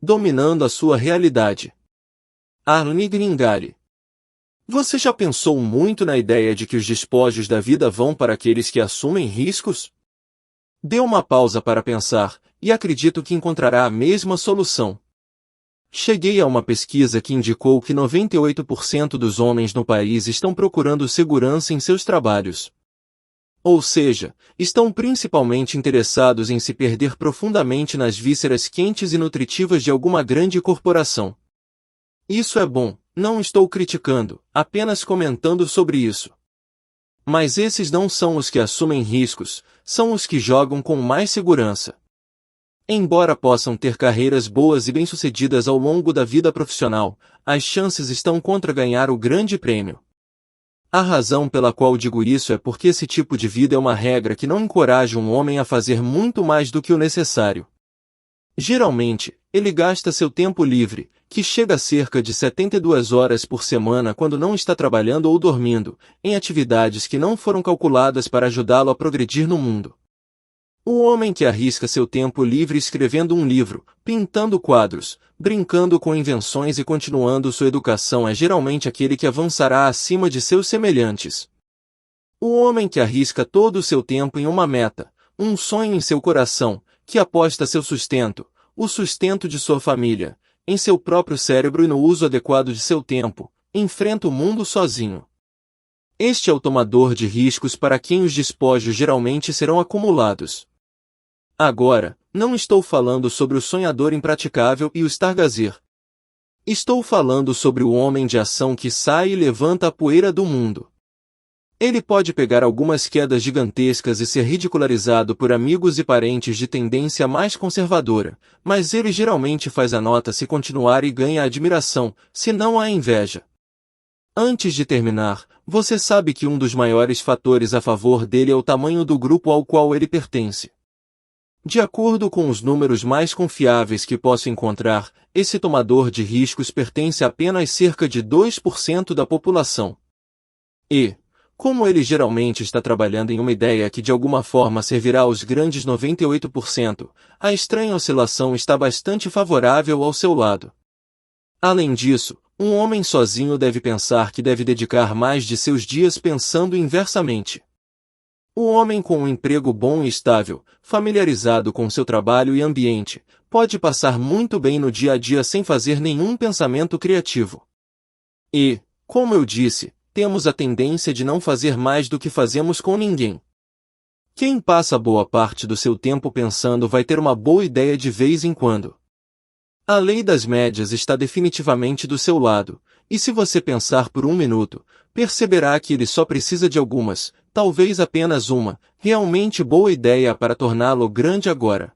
dominando a sua realidade. Arlene Gringari. Você já pensou muito na ideia de que os despojos da vida vão para aqueles que assumem riscos? Dê uma pausa para pensar, e acredito que encontrará a mesma solução. Cheguei a uma pesquisa que indicou que 98% dos homens no país estão procurando segurança em seus trabalhos. Ou seja, estão principalmente interessados em se perder profundamente nas vísceras quentes e nutritivas de alguma grande corporação. Isso é bom, não estou criticando, apenas comentando sobre isso. Mas esses não são os que assumem riscos, são os que jogam com mais segurança. Embora possam ter carreiras boas e bem-sucedidas ao longo da vida profissional, as chances estão contra ganhar o grande prêmio. A razão pela qual digo isso é porque esse tipo de vida é uma regra que não encoraja um homem a fazer muito mais do que o necessário. Geralmente, ele gasta seu tempo livre, que chega a cerca de 72 horas por semana quando não está trabalhando ou dormindo, em atividades que não foram calculadas para ajudá-lo a progredir no mundo. O homem que arrisca seu tempo livre escrevendo um livro, pintando quadros, brincando com invenções e continuando sua educação é geralmente aquele que avançará acima de seus semelhantes. O homem que arrisca todo o seu tempo em uma meta, um sonho em seu coração, que aposta seu sustento, o sustento de sua família, em seu próprio cérebro e no uso adequado de seu tempo, enfrenta o mundo sozinho. Este é o tomador de riscos para quem os despojos geralmente serão acumulados. Agora, não estou falando sobre o sonhador impraticável e o stargazer. Estou falando sobre o homem de ação que sai e levanta a poeira do mundo. Ele pode pegar algumas quedas gigantescas e ser ridicularizado por amigos e parentes de tendência mais conservadora, mas ele geralmente faz a nota se continuar e ganha a admiração, se não a inveja. Antes de terminar, você sabe que um dos maiores fatores a favor dele é o tamanho do grupo ao qual ele pertence. De acordo com os números mais confiáveis que posso encontrar, esse tomador de riscos pertence a apenas cerca de 2% da população. E, como ele geralmente está trabalhando em uma ideia que de alguma forma servirá aos grandes 98%, a estranha oscilação está bastante favorável ao seu lado. Além disso, um homem sozinho deve pensar que deve dedicar mais de seus dias pensando inversamente. O homem com um emprego bom e estável, familiarizado com seu trabalho e ambiente, pode passar muito bem no dia a dia sem fazer nenhum pensamento criativo. E, como eu disse, temos a tendência de não fazer mais do que fazemos com ninguém. Quem passa boa parte do seu tempo pensando vai ter uma boa ideia de vez em quando. A lei das médias está definitivamente do seu lado, e se você pensar por um minuto, perceberá que ele só precisa de algumas, talvez apenas uma, realmente boa ideia para torná-lo grande agora.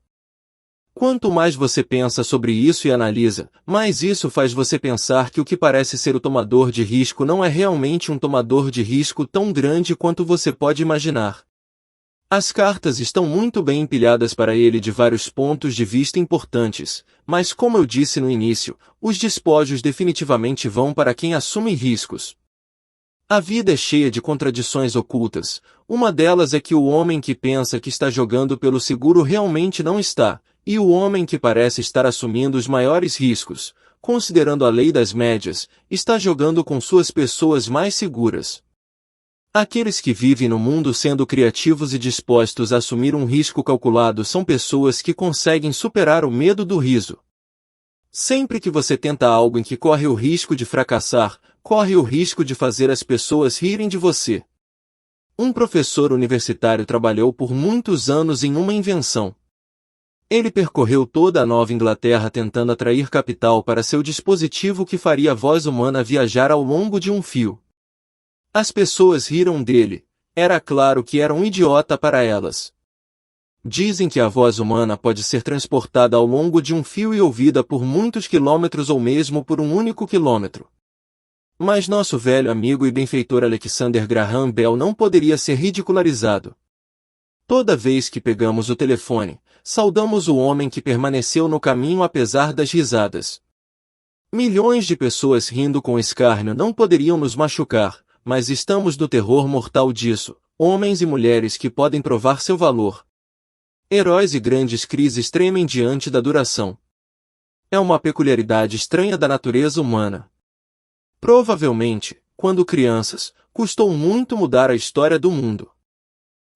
Quanto mais você pensa sobre isso e analisa, mais isso faz você pensar que o que parece ser o tomador de risco não é realmente um tomador de risco tão grande quanto você pode imaginar. As cartas estão muito bem empilhadas para ele de vários pontos de vista importantes, mas como eu disse no início, os despojos definitivamente vão para quem assume riscos. A vida é cheia de contradições ocultas, uma delas é que o homem que pensa que está jogando pelo seguro realmente não está, e o homem que parece estar assumindo os maiores riscos, considerando a lei das médias, está jogando com suas pessoas mais seguras. Aqueles que vivem no mundo sendo criativos e dispostos a assumir um risco calculado são pessoas que conseguem superar o medo do riso. Sempre que você tenta algo em que corre o risco de fracassar, corre o risco de fazer as pessoas rirem de você. Um professor universitário trabalhou por muitos anos em uma invenção. Ele percorreu toda a Nova Inglaterra tentando atrair capital para seu dispositivo que faria a voz humana viajar ao longo de um fio. As pessoas riram dele, era claro que era um idiota para elas. Dizem que a voz humana pode ser transportada ao longo de um fio e ouvida por muitos quilômetros ou mesmo por um único quilômetro. Mas nosso velho amigo e benfeitor Alexander Graham Bell não poderia ser ridicularizado. Toda vez que pegamos o telefone, saudamos o homem que permaneceu no caminho apesar das risadas. Milhões de pessoas rindo com escárnio não poderiam nos machucar, mas estamos no terror mortal disso, homens e mulheres que podem provar seu valor. Heróis e grandes crises tremem diante da duração. É uma peculiaridade estranha da natureza humana. Provavelmente, quando crianças, custou muito mudar a história do mundo.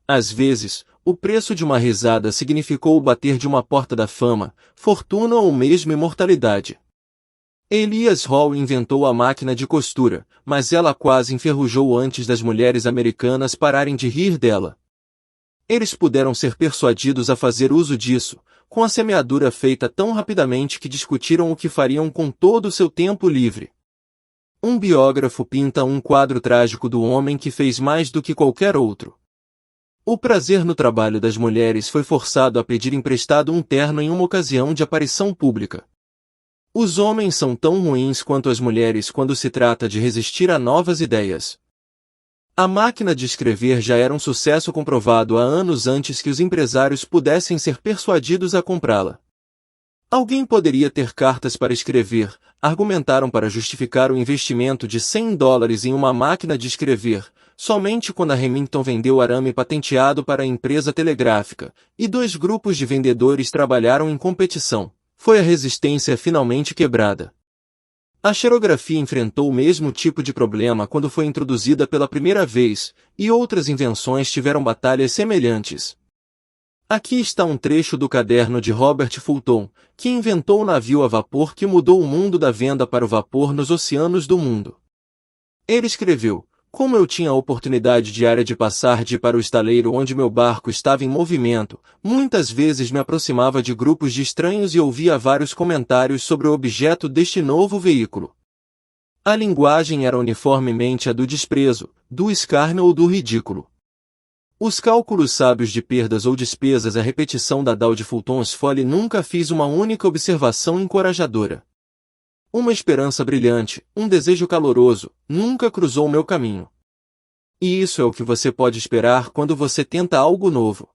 Às vezes, o preço de uma risada significou o bater de uma porta da fama, fortuna ou mesmo imortalidade. Elias Hall inventou a máquina de costura, mas ela quase enferrujou antes das mulheres americanas pararem de rir dela. Eles puderam ser persuadidos a fazer uso disso, com a semeadura feita tão rapidamente que discutiram o que fariam com todo o seu tempo livre. Um biógrafo pinta um quadro trágico do homem que fez mais do que qualquer outro. O prazer no trabalho das mulheres foi forçado a pedir emprestado um terno em uma ocasião de aparição pública. Os homens são tão ruins quanto as mulheres quando se trata de resistir a novas ideias. A máquina de escrever já era um sucesso comprovado há anos antes que os empresários pudessem ser persuadidos a comprá-la. Alguém poderia ter cartas para escrever, argumentaram para justificar o investimento de $100 em uma máquina de escrever, somente quando a Remington vendeu arame patenteado para a empresa telegráfica, e dois grupos de vendedores trabalharam em competição. Foi a resistência finalmente quebrada. A xerografia enfrentou o mesmo tipo de problema quando foi introduzida pela primeira vez, e outras invenções tiveram batalhas semelhantes. Aqui está um trecho do caderno de Robert Fulton, que inventou o navio a vapor que mudou o mundo da venda para o vapor nos oceanos do mundo. Ele escreveu: como eu tinha a oportunidade diária de passar de para o estaleiro onde meu barco estava em movimento, muitas vezes me aproximava de grupos de estranhos e ouvia vários comentários sobre o objeto deste novo veículo. A linguagem era uniformemente a do desprezo, do escárnio ou do ridículo. Os cálculos sábios de perdas ou despesas, a repetição da DAO de Fulton's Folly, nunca fiz uma única observação encorajadora. Uma esperança brilhante, um desejo caloroso, nunca cruzou meu caminho. E isso é o que você pode esperar quando você tenta algo novo.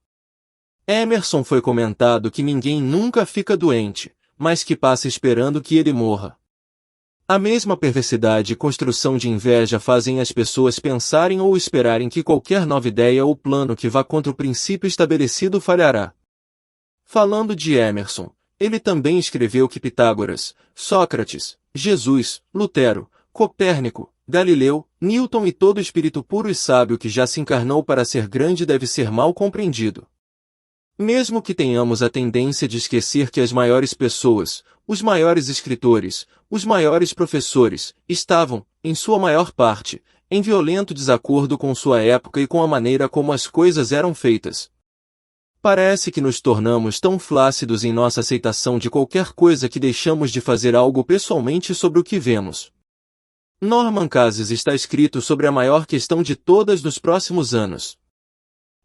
Emerson foi comentado que ninguém nunca fica doente, mas que passa esperando que ele morra. A mesma perversidade e construção de inveja fazem as pessoas pensarem ou esperarem que qualquer nova ideia ou plano que vá contra o princípio estabelecido falhará. Falando de Emerson, ele também escreveu que Pitágoras, Sócrates, Jesus, Lutero, Copérnico, Galileu, Newton e todo espírito puro e sábio que já se encarnou para ser grande deve ser mal compreendido. Mesmo que tenhamos a tendência de esquecer que as maiores pessoas, os maiores escritores, os maiores professores, estavam, em sua maior parte, em violento desacordo com sua época e com a maneira como as coisas eram feitas. Parece que nos tornamos tão flácidos em nossa aceitação de qualquer coisa que deixamos de fazer algo pessoalmente sobre o que vemos. Norman Cases está escrito sobre a maior questão de todas nos próximos anos.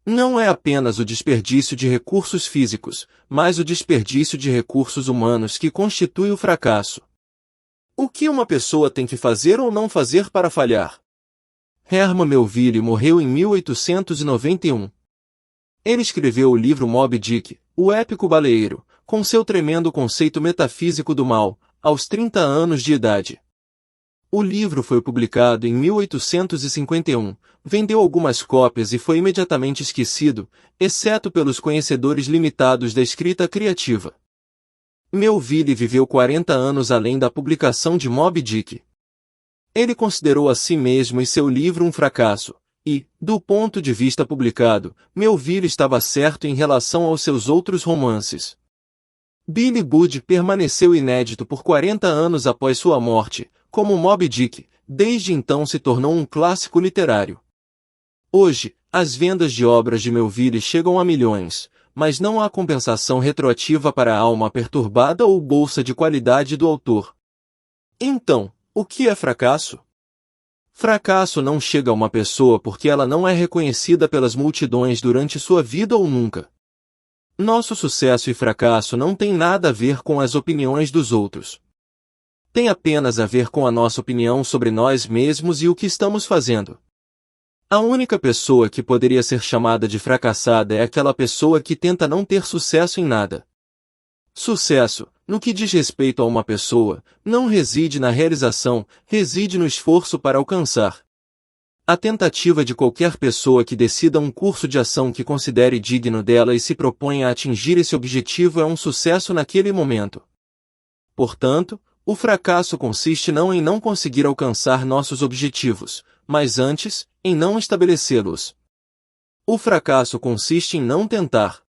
Não é apenas o desperdício de recursos físicos, mas o desperdício de recursos humanos que constitui o fracasso. O que uma pessoa tem que fazer ou não fazer para falhar? Herman Melville morreu em 1891. Ele escreveu o livro Moby Dick, o épico baleeiro, com seu tremendo conceito metafísico do mal, aos 30 anos de idade. O livro foi publicado em 1851, vendeu algumas cópias e foi imediatamente esquecido, exceto pelos conhecedores limitados da escrita criativa. Melville viveu 40 anos além da publicação de Moby Dick. Ele considerou a si mesmo e seu livro um fracasso, e, do ponto de vista publicado, Melville estava certo em relação aos seus outros romances. Billy Budd permaneceu inédito por 40 anos após sua morte, como Moby Dick, desde então se tornou um clássico literário. Hoje, as vendas de obras de Melville chegam a milhões, mas não há compensação retroativa para a alma perturbada ou bolsa de qualidade do autor. Então, o que é fracasso? Fracasso não chega a uma pessoa porque ela não é reconhecida pelas multidões durante sua vida ou nunca. Nosso sucesso e fracasso não têm nada a ver com as opiniões dos outros. Tem apenas a ver com a nossa opinião sobre nós mesmos e o que estamos fazendo. A única pessoa que poderia ser chamada de fracassada é aquela pessoa que tenta não ter sucesso em nada. Sucesso, no que diz respeito a uma pessoa, não reside na realização, reside no esforço para alcançar. A tentativa de qualquer pessoa que decida um curso de ação que considere digno dela e se proponha a atingir esse objetivo é um sucesso naquele momento. Portanto, o fracasso consiste não em não conseguir alcançar nossos objetivos, mas antes, em não estabelecê-los. O fracasso consiste em não tentar.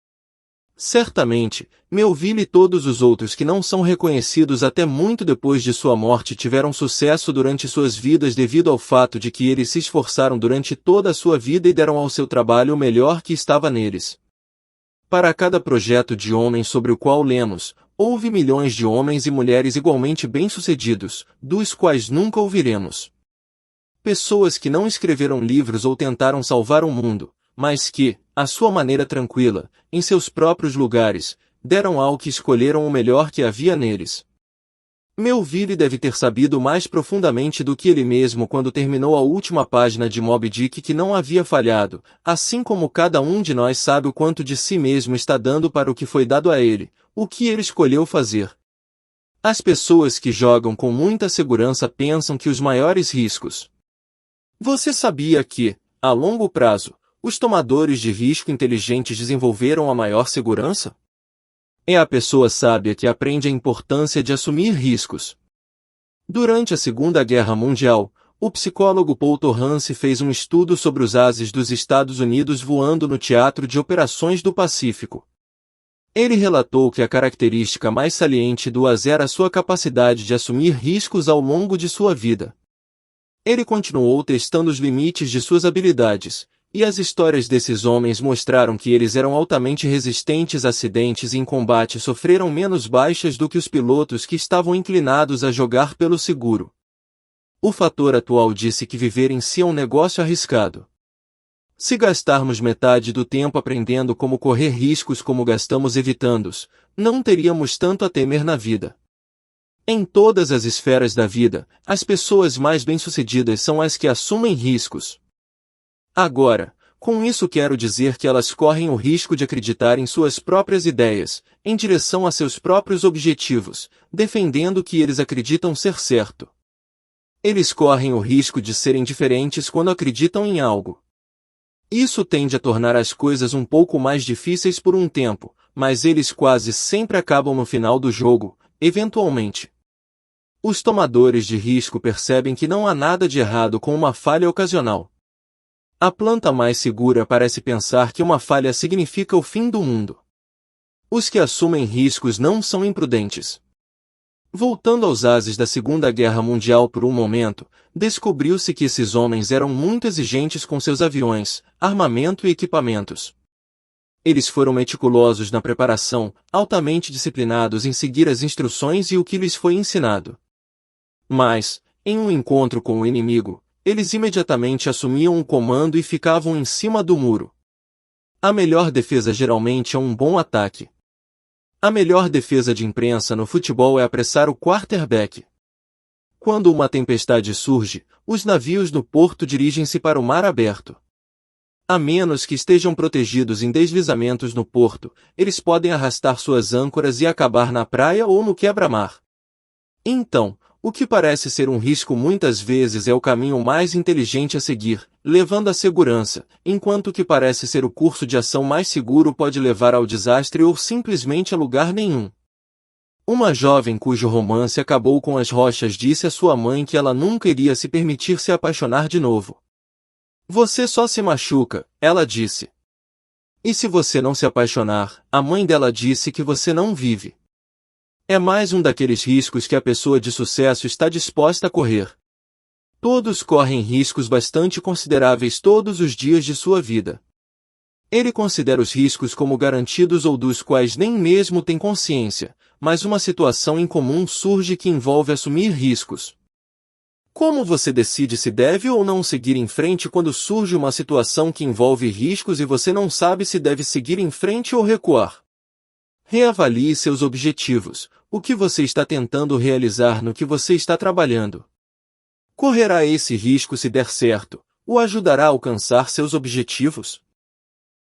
Certamente, Melville e todos os outros que não são reconhecidos até muito depois de sua morte tiveram sucesso durante suas vidas devido ao fato de que eles se esforçaram durante toda a sua vida e deram ao seu trabalho o melhor que estava neles. Para cada projeto de homem sobre o qual lemos, houve milhões de homens e mulheres igualmente bem-sucedidos, dos quais nunca ouviremos. Pessoas que não escreveram livros ou tentaram salvar o mundo, mas que, à sua maneira tranquila, em seus próprios lugares, deram ao que escolheram o melhor que havia neles. Melville deve ter sabido mais profundamente do que ele mesmo quando terminou a última página de Moby Dick que não havia falhado, assim como cada um de nós sabe o quanto de si mesmo está dando para o que foi dado a ele, o que ele escolheu fazer. As pessoas que jogam com muita segurança pensam que os maiores riscos. Você sabia que, a longo prazo, os tomadores de risco inteligentes desenvolveram a maior segurança? É a pessoa sábia que aprende a importância de assumir riscos. Durante a Segunda Guerra Mundial, o psicólogo Paul Torrance fez um estudo sobre os ases dos Estados Unidos voando no Teatro de Operações do Pacífico. Ele relatou que a característica mais saliente do AS era sua capacidade de assumir riscos ao longo de sua vida. Ele continuou testando os limites de suas habilidades, e as histórias desses homens mostraram que eles eram altamente resistentes a acidentes e em combate sofreram menos baixas do que os pilotos que estavam inclinados a jogar pelo seguro. O fator atual disse que viver em si é um negócio arriscado. Se gastarmos metade do tempo aprendendo como correr riscos como gastamos evitando-os, não teríamos tanto a temer na vida. Em todas as esferas da vida, as pessoas mais bem-sucedidas são as que assumem riscos. Agora, com isso quero dizer que elas correm o risco de acreditar em suas próprias ideias, em direção a seus próprios objetivos, defendendo o que eles acreditam ser certo. Eles correm o risco de serem diferentes quando acreditam em algo. Isso tende a tornar as coisas um pouco mais difíceis por um tempo, mas eles quase sempre acabam no final do jogo, eventualmente. Os tomadores de risco percebem que não há nada de errado com uma falha ocasional. A planta mais segura parece pensar que uma falha significa o fim do mundo. Os que assumem riscos não são imprudentes. Voltando aos ases da Segunda Guerra Mundial por um momento, descobriu-se que esses homens eram muito exigentes com seus aviões, armamento e equipamentos. Eles foram meticulosos na preparação, altamente disciplinados em seguir as instruções e o que lhes foi ensinado. Mas, em um encontro com o inimigo, eles imediatamente assumiam um comando e ficavam em cima do muro. A melhor defesa geralmente é um bom ataque. A melhor defesa de imprensa no futebol é apressar o quarterback. Quando uma tempestade surge, os navios no porto dirigem-se para o mar aberto. A menos que estejam protegidos em deslizamentos no porto, eles podem arrastar suas âncoras e acabar na praia ou no quebra-mar. Então, o que parece ser um risco muitas vezes é o caminho mais inteligente a seguir, levando à segurança, enquanto o que parece ser o curso de ação mais seguro pode levar ao desastre ou simplesmente a lugar nenhum. Uma jovem cujo romance acabou com as rochas disse à sua mãe que ela nunca iria se permitir se apaixonar de novo. Você só se machuca, ela disse. E se você não se apaixonar, a mãe dela disse que você não vive. É mais um daqueles riscos que a pessoa de sucesso está disposta a correr. Todos correm riscos bastante consideráveis todos os dias de sua vida. Ele considera os riscos como garantidos ou dos quais nem mesmo tem consciência, mas uma situação incomum surge que envolve assumir riscos. Como você decide se deve ou não seguir em frente quando surge uma situação que envolve riscos e você não sabe se deve seguir em frente ou recuar? Reavalie seus objetivos, o que você está tentando realizar no que você está trabalhando. Correrá esse risco se der certo, o ajudará a alcançar seus objetivos?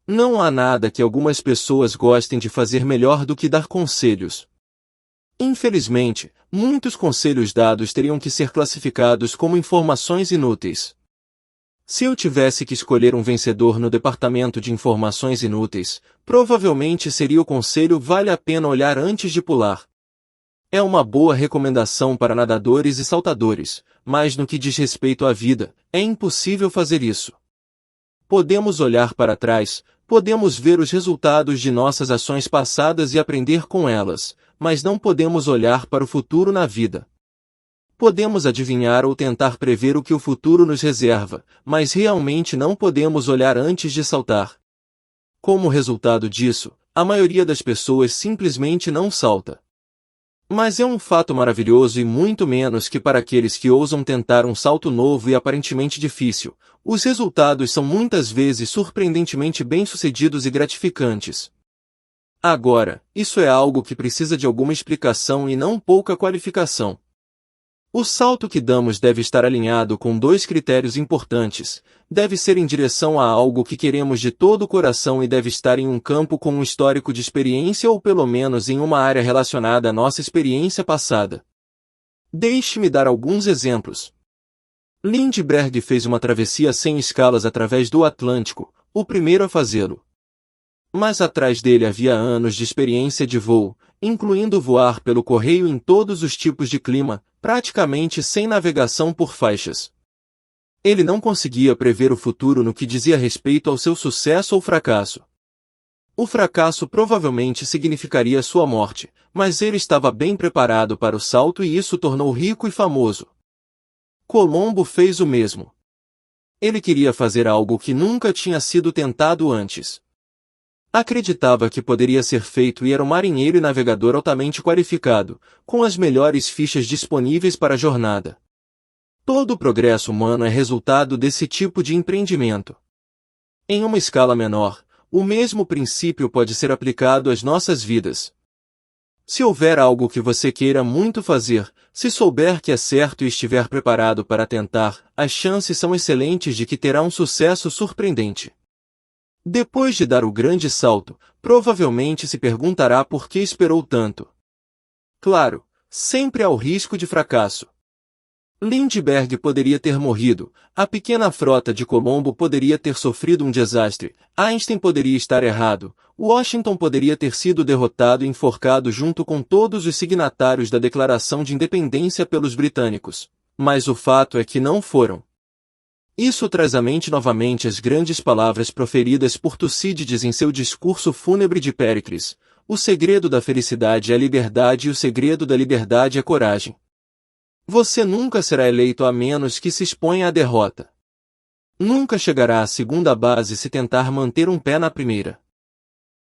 Não há nada que algumas pessoas gostem de fazer melhor do que dar conselhos. Infelizmente, muitos conselhos dados teriam que ser classificados como informações inúteis. Se eu tivesse que escolher um vencedor no departamento de informações inúteis, provavelmente seria o conselho vale a pena olhar antes de pular. É uma boa recomendação para nadadores e saltadores, mas no que diz respeito à vida, é impossível fazer isso. Podemos olhar para trás, podemos ver os resultados de nossas ações passadas e aprender com elas, mas não podemos olhar para o futuro na vida. Podemos adivinhar ou tentar prever o que o futuro nos reserva, mas realmente não podemos olhar antes de saltar. Como resultado disso, a maioria das pessoas simplesmente não salta. Mas é um fato maravilhoso e muito menos que para aqueles que ousam tentar um salto novo e aparentemente difícil. Os resultados são muitas vezes surpreendentemente bem-sucedidos e gratificantes. Agora, isso é algo que precisa de alguma explicação e não pouca qualificação. O salto que damos deve estar alinhado com dois critérios importantes. Deve ser em direção a algo que queremos de todo o coração e deve estar em um campo com um histórico de experiência ou pelo menos em uma área relacionada à nossa experiência passada. Deixe-me dar alguns exemplos. Lindbergh fez uma travessia sem escalas através do Atlântico, o primeiro a fazê-lo. Mas atrás dele havia anos de experiência de voo, incluindo voar pelo correio em todos os tipos de clima, praticamente sem navegação por faixas. Ele não conseguia prever o futuro no que dizia respeito ao seu sucesso ou fracasso. O fracasso provavelmente significaria sua morte, mas ele estava bem preparado para o salto e isso o tornou rico e famoso. Colombo fez o mesmo. Ele queria fazer algo que nunca tinha sido tentado antes. Acreditava que poderia ser feito e era um marinheiro e navegador altamente qualificado, com as melhores fichas disponíveis para a jornada. Todo o progresso humano é resultado desse tipo de empreendimento. Em uma escala menor, o mesmo princípio pode ser aplicado às nossas vidas. Se houver algo que você queira muito fazer, se souber que é certo e estiver preparado para tentar, as chances são excelentes de que terá um sucesso surpreendente. Depois de dar o grande salto, provavelmente se perguntará por que esperou tanto. Claro, sempre há o risco de fracasso. Lindbergh poderia ter morrido, a pequena frota de Colombo poderia ter sofrido um desastre, Einstein poderia estar errado, Washington poderia ter sido derrotado e enforcado junto com todos os signatários da Declaração de Independência pelos britânicos. Mas o fato é que não foram. Isso traz à mente novamente as grandes palavras proferidas por Tucídides em seu discurso fúnebre de Péricles: o segredo da felicidade é a liberdade e o segredo da liberdade é coragem. Você nunca será eleito a menos que se exponha à derrota. Nunca chegará à segunda base se tentar manter um pé na primeira.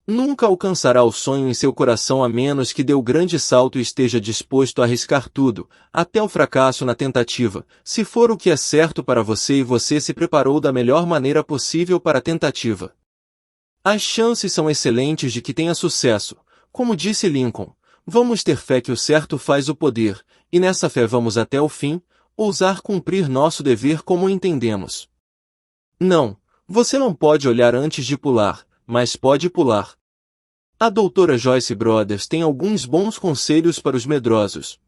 Nunca alcançará o sonho em seu coração a menos que dê o grande salto e esteja disposto a arriscar tudo, até o fracasso na tentativa, se for o que é certo para você e você se preparou da melhor maneira possível para a tentativa. As chances são excelentes de que tenha sucesso. Como disse Lincoln, vamos ter fé que o certo faz o poder, e nessa fé vamos até o fim, ousar cumprir nosso dever como entendemos. Não, você não pode olhar antes de pular, mas pode pular. A doutora Joyce Brothers tem alguns bons conselhos para os medrosos.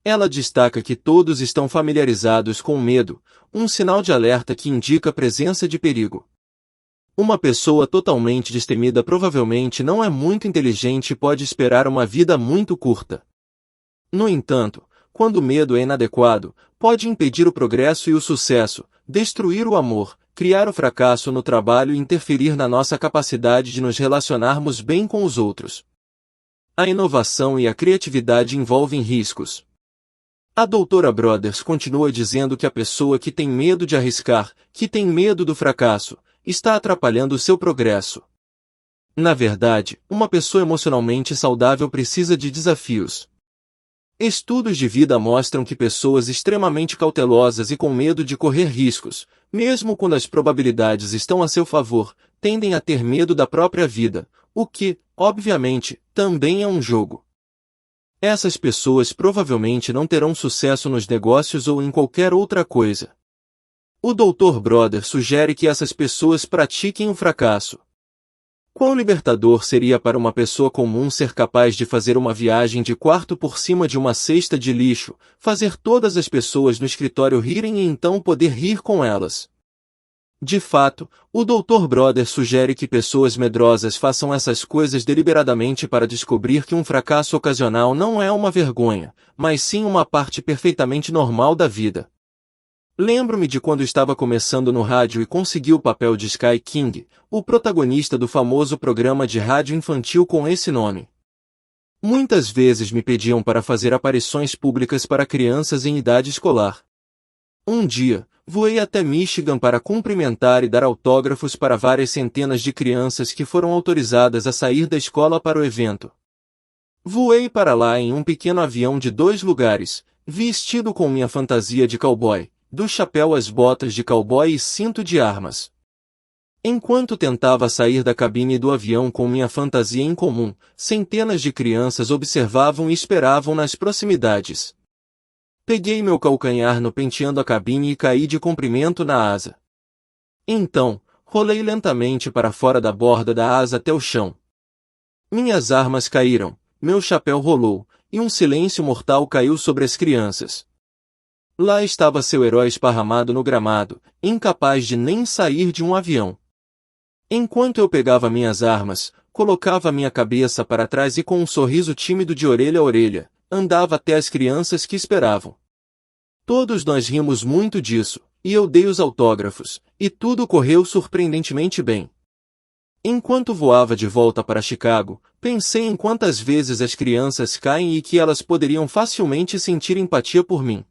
Ela destaca que todos estão familiarizados com o medo, um sinal de alerta que indica a presença de perigo. Uma pessoa totalmente destemida provavelmente não é muito inteligente e pode esperar uma vida muito curta. No entanto, quando o medo é inadequado, pode impedir o progresso e o sucesso, destruir o amor, criar o fracasso no trabalho e interferir na nossa capacidade de nos relacionarmos bem com os outros. A inovação e a criatividade envolvem riscos. A doutora Brothers continua dizendo que a pessoa que tem medo de arriscar, que tem medo do fracasso, está atrapalhando o seu progresso. Na verdade, uma pessoa emocionalmente saudável precisa de desafios. Estudos de vida mostram que pessoas extremamente cautelosas e com medo de correr riscos, mesmo quando as probabilidades estão a seu favor, tendem a ter medo da própria vida, o que, obviamente, também é um jogo. Essas pessoas provavelmente não terão sucesso nos negócios ou em qualquer outra coisa. O Dr. Brothers sugere que essas pessoas pratiquem o fracasso. Quão libertador seria para uma pessoa comum ser capaz de fazer uma viagem de quarto por cima de uma cesta de lixo, fazer todas as pessoas no escritório rirem e então poder rir com elas. De fato, o Dr. Broder sugere que pessoas medrosas façam essas coisas deliberadamente para descobrir que um fracasso ocasional não é uma vergonha, mas sim uma parte perfeitamente normal da vida. Lembro-me de quando estava começando no rádio e consegui o papel de Sky King, o protagonista do famoso programa de rádio infantil com esse nome. Muitas vezes me pediam para fazer aparições públicas para crianças em idade escolar. Um dia, voei até Michigan para cumprimentar e dar autógrafos para várias centenas de crianças que foram autorizadas a sair da escola para o evento. Voei para lá em um pequeno avião de 2 lugares, vestido com minha fantasia de cowboy, do chapéu às botas de cowboy e cinto de armas. Enquanto tentava sair da cabine do avião com minha fantasia incomum, centenas de crianças observavam e esperavam nas proximidades. Peguei meu calcanhar no penteando a cabine e caí de comprimento na asa. Então, rolei lentamente para fora da borda da asa até o chão. Minhas armas caíram, meu chapéu rolou, e um silêncio mortal caiu sobre as crianças. Lá estava seu herói esparramado no gramado, incapaz de nem sair de um avião. Enquanto eu pegava minhas armas, colocava minha cabeça para trás e com um sorriso tímido de orelha a orelha, andava até as crianças que esperavam. Todos nós rimos muito disso, e eu dei os autógrafos, e tudo correu surpreendentemente bem. Enquanto voava de volta para Chicago, pensei em quantas vezes as crianças caem e que elas poderiam facilmente sentir empatia por mim.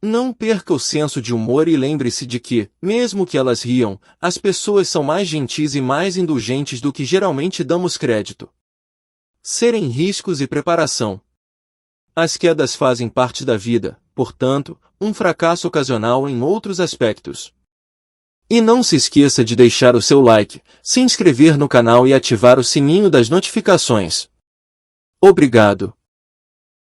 Não perca o senso de humor e lembre-se de que, mesmo que elas riam, as pessoas são mais gentis e mais indulgentes do que geralmente damos crédito. Serem riscos e preparação. As quedas fazem parte da vida, portanto, um fracasso ocasional em outros aspectos. E não se esqueça de deixar o seu like, se inscrever no canal e ativar o sininho das notificações. Obrigado.